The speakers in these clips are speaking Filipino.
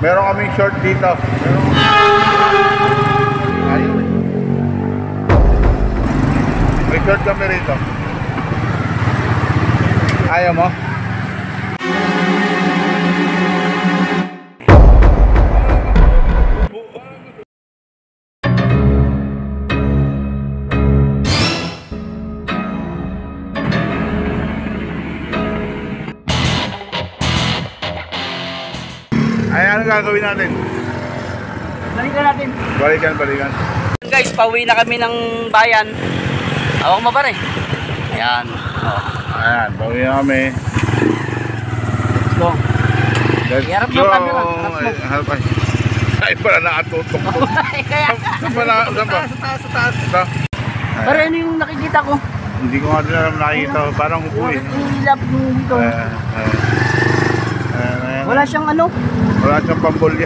Meron kaming short dito. Ayun. May short kami rito. Ayaw mo? Ay, ano gagawin natin? Balikan natin. Balikan. Guys, pauwi na kami ng bayan. Awak mo pare. Ayan. Ayan, pauwi na kami. Let's go. Harap mo camera. Harap ay. Ay, pala nakatutok ko. Saan ba? Sa taas. Pare, ano yung nakikita ko? Hindi ko nga din alam nakikita. Parang upo eh. Ilap dito. Wala siyang ano? Wala siyang pambolya.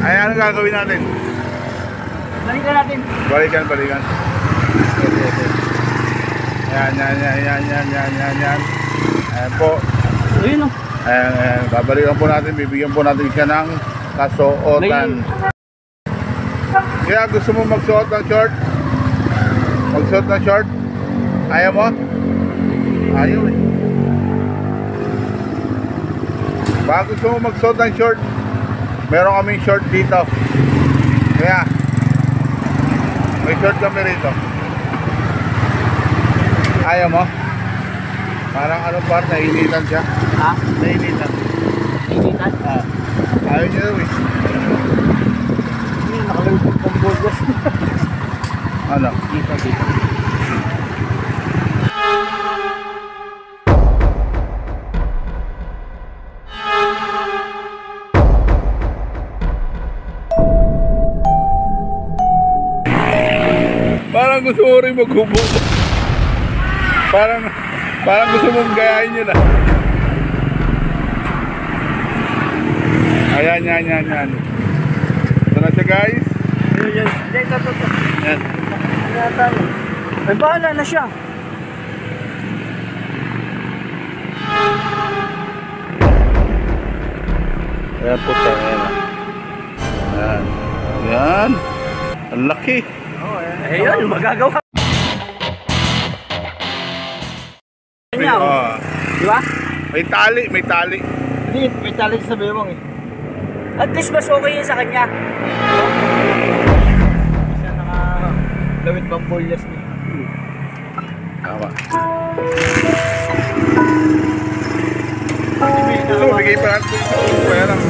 Ay, ano gagawin natin? Balikan natin. Balikan. Yan. Ayan po. Ayun o. Ayan. Babalikan po natin. Bibigyan po natin siya ng kasuotan. Kaya gusto mo magsuot ng short? Magsuot ng short? Ayaw mo? Ayaw eh. Baka gusto mo magsuot ng short, meron kaming short dito. Kaya may short kami rito. Ayaw mo? Parang ano par, nainitan siya. Ha? Nainitan? Ayaw niya daw eh. Nakalagpag ng burgos. Ano? Dito. Parang gusto mo rin maghubo. Parang gusto mong gayahin yun ah. Ayan. Ito na siya guys. Yan. Yan. Ay, bahala na siya. Ayan po tayo. Ayan. Ang laki. Ayun, magagawa. Ganyan. Di ba? May tali. Hindi, may talent sa bewang eh. At least mas okay yun sa kanya. Siya nakalawit bang bolyas niya. Tama. Bigay pa natin. Kaya lang.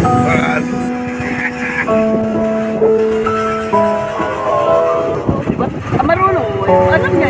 Diba? Marunong mo. Alam niya